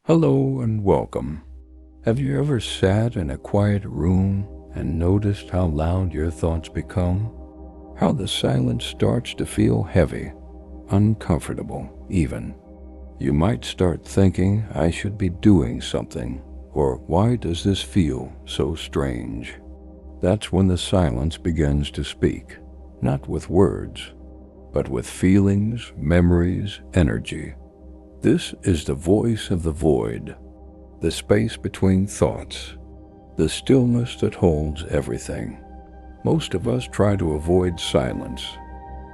Hello and welcome. Have you ever sat in a quiet room and noticed how loud your thoughts become? How the silence starts to feel heavy, uncomfortable even. You might start thinking, I should be doing something, or why does this feel so strange? That's when the silence begins to speak, not with words, but with feelings, memories, energy. This is the voice of the void, the space between thoughts, the stillness that holds everything. Most of us try to avoid silence.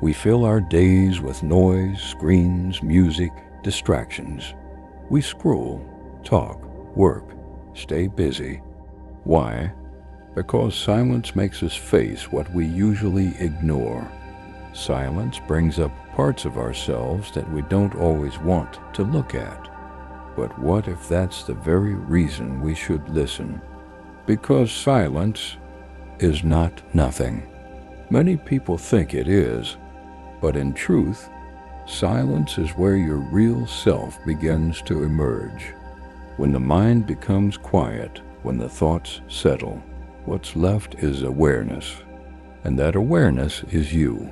We fill our days with noise, screens, music, distractions. We scroll, talk, work, stay busy. Why? Because silence makes us face what we usually ignore. Silence brings up parts of ourselves that we don't always want to look at. But what if that's the very reason we should listen? Because silence is not nothing. Many people think it is, but in truth, silence is where your real self begins to emerge. When the mind becomes quiet, when the thoughts settle, what's left is awareness. And that awareness is you.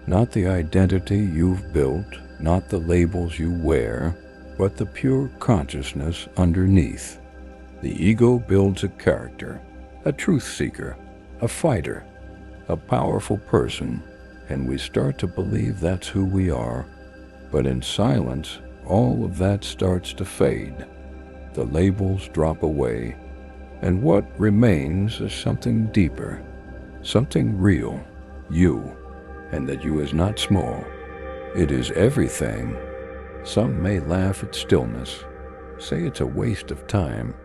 Not the identity you've built, not the labels you wear, but the pure consciousness underneath. The ego builds a character, a truth seeker, a fighter, a powerful person, and we start to believe that's who we are. But in silence, all of that starts to fade. The labels drop away, and what remains is something deeper, something real, you. And that you is not small. It is everything. Some may laugh at stillness, say it's a waste of time,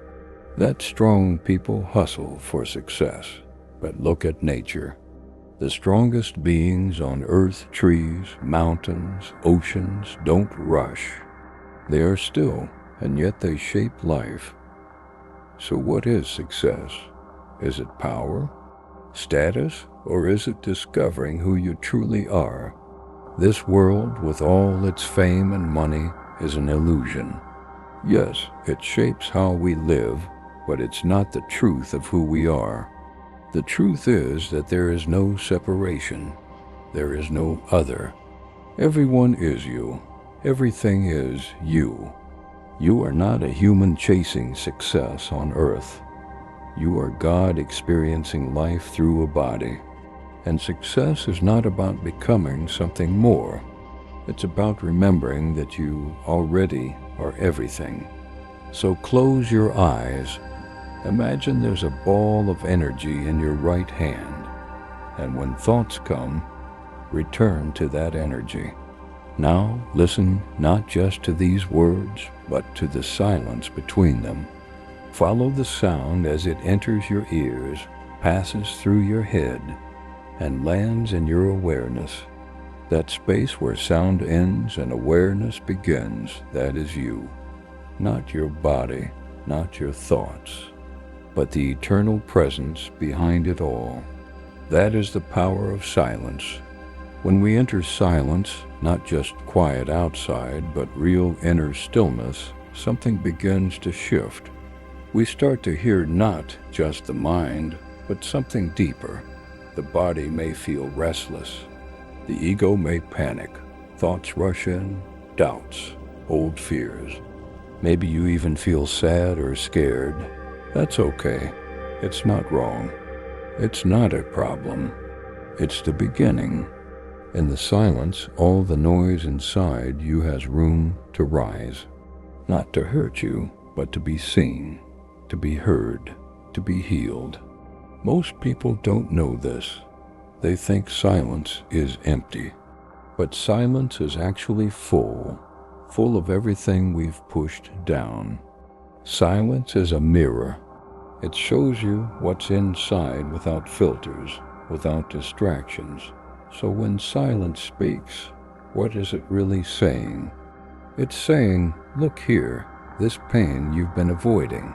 that strong people hustle for success. But look at nature. The strongest beings on earth, trees, mountains, oceans, don't rush. They are still, and yet they shape life. So what is success? Is it power? Status? Or is it discovering who you truly are? This world, with all its fame and money, is an illusion. Yes, it shapes how we live, but it's not the truth of who we are. The truth is that there is no separation. There is no other. Everyone is you. Everything is you. You are not a human chasing success on earth. You are God experiencing life through a body. And success is not about becoming something more. It's about remembering that you already are everything. So close your eyes. Imagine there's a ball of energy in your right hand. And when thoughts come, return to that energy. Now listen not just to these words, but to the silence between them. Follow the sound as it enters your ears, passes through your head, and lands in your awareness. That space where sound ends and awareness begins, that is you. Not your body, not your thoughts, but the eternal presence behind it all. That is the power of silence. When we enter silence, not just quiet outside, but real inner stillness, something begins to shift. We start to hear not just the mind, but something deeper. The body may feel restless. The ego may panic. Thoughts rush in, doubts, old fears. Maybe you even feel sad or scared. That's okay. It's not wrong. It's not a problem. It's the beginning. In the silence, all the noise inside you has room to rise. Not to hurt you, but to be seen, to be heard, to be healed. Most people don't know this. They think silence is empty. But silence is actually full of everything we've pushed down. Silence is a mirror. It shows you what's inside without filters, without distractions. So when silence speaks, what is it really saying? It's saying, look here, this pain you've been avoiding,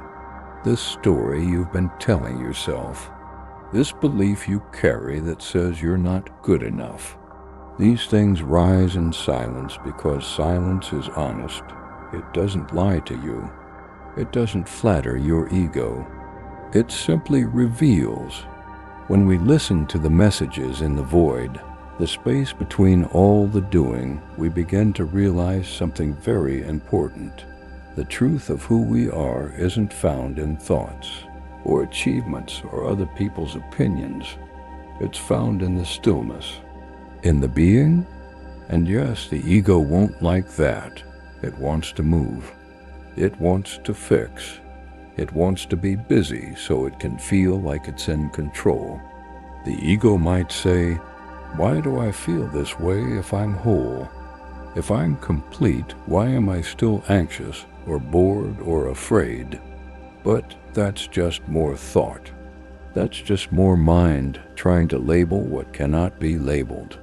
this story you've been telling yourself, this belief you carry that says you're not good enough. These things rise in silence because silence is honest. It doesn't lie to you. It doesn't flatter your ego. It simply reveals. When we listen to the messages in the void, the space between all the doing, we begin to realize something very important. The truth of who we are isn't found in thoughts, or achievements, or other people's opinions. It's found in the stillness, in the being. And yes, the ego won't like that. It wants to move. It wants to fix. It wants to be busy so it can feel like it's in control. The ego might say, "Why do I feel this way if I'm whole? If I'm complete, why am I still anxious or bored or afraid?" But that's just more thought. That's just more mind trying to label what cannot be labeled.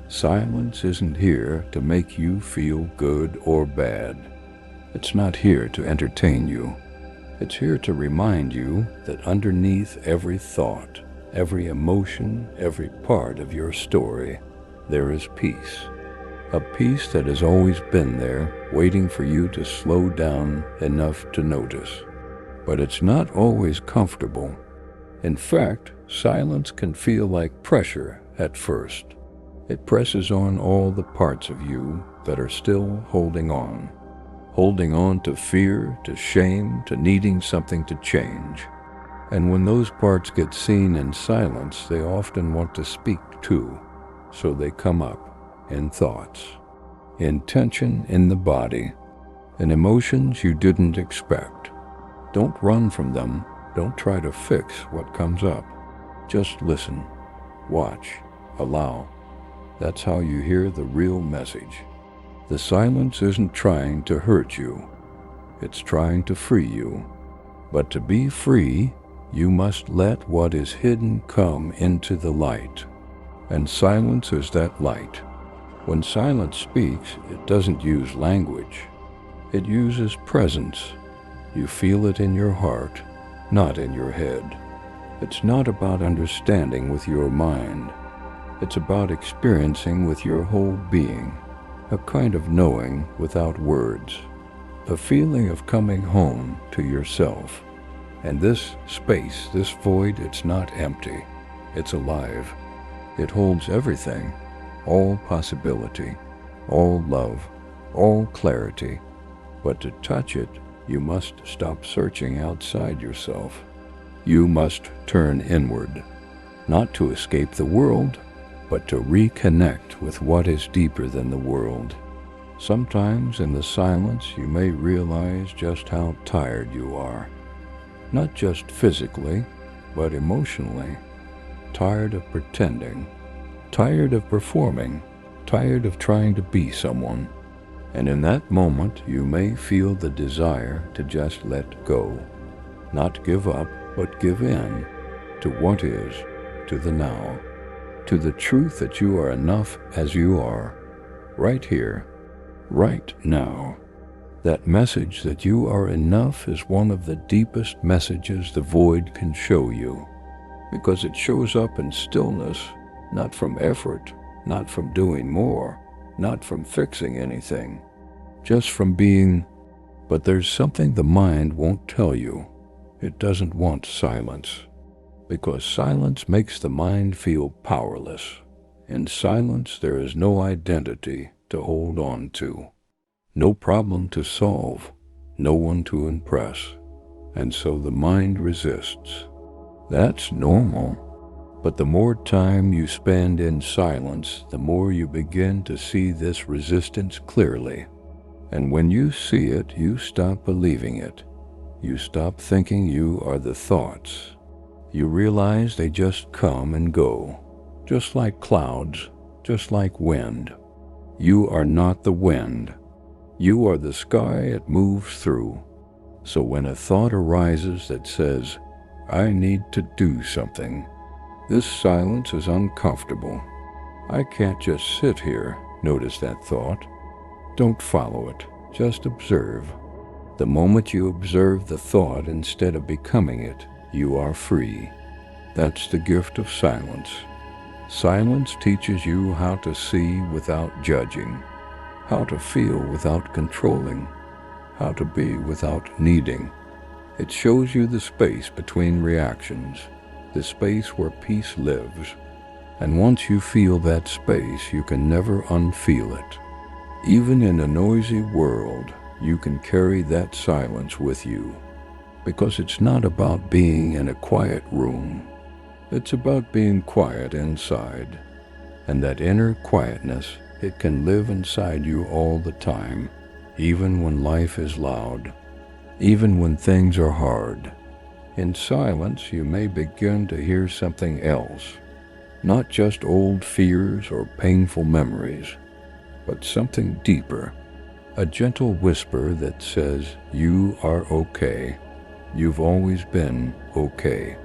Silence isn't here to make you feel good or bad. It's not here to entertain you. It's here to remind you that underneath every thought, every emotion, every part of your story, there is peace. A peace that has always been there, waiting for you to slow down enough to notice. But it's not always comfortable. In fact, silence can feel like pressure at first. It presses on all the parts of you that are still holding on to fear, to shame, to needing something to change. And when those parts get seen in silence, they often want to speak too, so they come up in thoughts, in tension in the body, in emotions you didn't expect. Don't run from them. Don't try to fix what comes up. Just listen, watch, allow. That's how you hear the real message. The silence isn't trying to hurt you. It's trying to free you. But to be free, you must let what is hidden come into the light. And silence is that light. When silence speaks, it doesn't use language. It uses presence. You feel it in your heart, not in your head. It's not about understanding with your mind. It's about experiencing with your whole being, a kind of knowing without words, a feeling of coming home to yourself. And this space, this void, it's not empty. It's alive. It holds everything, all possibility, all love, all clarity. But to touch it, you must stop searching outside yourself. You must turn inward, not to escape the world, but to reconnect with what is deeper than the world. Sometimes in the silence you may realize just how tired you are. Not just physically, but emotionally. Tired of pretending, tired of performing, tired of trying to be someone. And in that moment you may feel the desire to just let go. Not give up, but give in to what is, to the now, to the truth that you are enough as you are, right here, right now. That message that you are enough is one of the deepest messages the void can show you, because it shows up in stillness, not from effort, not from doing more, not from fixing anything, just from being. But there's something the mind won't tell you. It doesn't want silence, because silence makes the mind feel powerless. In silence, there is no identity to hold on to, no problem to solve, no one to impress, and so the mind resists. That's normal, but the more time you spend in silence, the more you begin to see this resistance clearly. And when you see it, you stop believing it. You stop thinking you are the thoughts. You realize they just come and go, just like clouds, just like wind. You are not the wind. You are the sky it moves through. So when a thought arises that says, "I need to do something," this silence is uncomfortable. I can't just sit here. Notice that thought. Don't follow it. Just observe. The moment you observe the thought instead of becoming it, you are free. That's the gift of silence. Silence teaches you how to see without judging, how to feel without controlling, how to be without needing. It shows you the space between reactions, the space where peace lives. And once you feel that space, you can never unfeel it. Even in a noisy world, you can carry that silence with you. Because it's not about being in a quiet room. It's about being quiet inside. And that inner quietness, it can live inside you all the time, even when life is loud, even when things are hard. In silence, you may begin to hear something else, not just old fears or painful memories, but something deeper, a gentle whisper that says, you are okay. You've always been okay.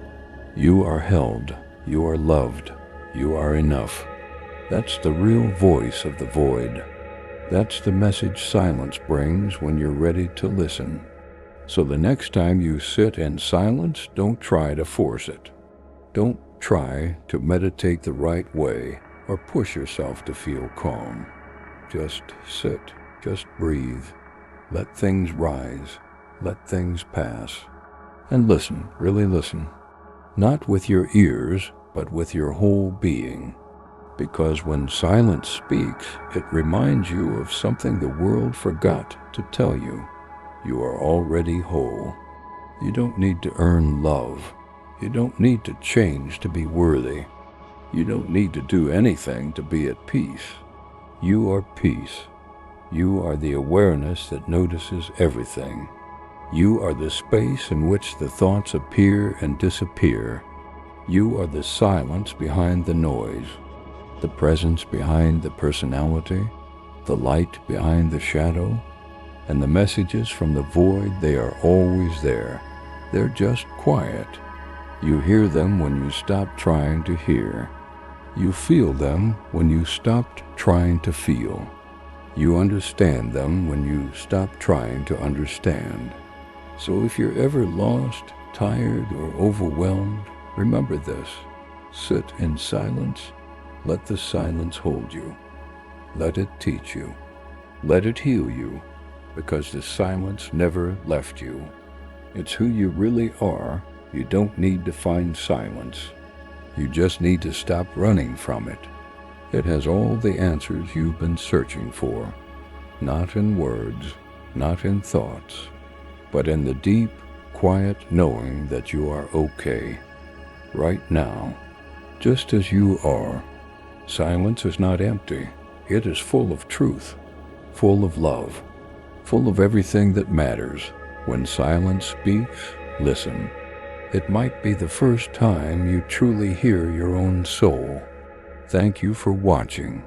You are held. You are loved. You are enough. That's the real voice of the void. That's the message silence brings when you're ready to listen. So the next time you sit in silence, don't try to force it. Don't try to meditate the right way or push yourself to feel calm. Just sit. Just breathe. Let things rise. Let things pass. And listen, really listen. Not with your ears, but with your whole being. Because when silence speaks, it reminds you of something the world forgot to tell you. You are already whole. You don't need to earn love. You don't need to change to be worthy. You don't need to do anything to be at peace. You are peace. You are the awareness that notices everything. You are the space in which the thoughts appear and disappear. You are the silence behind the noise, the presence behind the personality, the light behind the shadow, and the messages from the void. They are always there. They're just quiet. You hear them when you stop trying to hear. You feel them when you stopped trying to feel. You understand them when you stop trying to understand. So if you're ever lost, tired, or overwhelmed, remember this. Sit in silence. Let the silence hold you. Let it teach you. Let it heal you, because the silence never left you. It's who you really are. You don't need to find silence. You just need to stop running from it. It has all the answers you've been searching for. Not in words, not in thoughts, but in the deep, quiet knowing that you are okay, right now, just as you are. Silence is not empty. It is full of truth, full of love, full of everything that matters. When silence speaks, listen. It might be the first time you truly hear your own soul. Thank you for watching.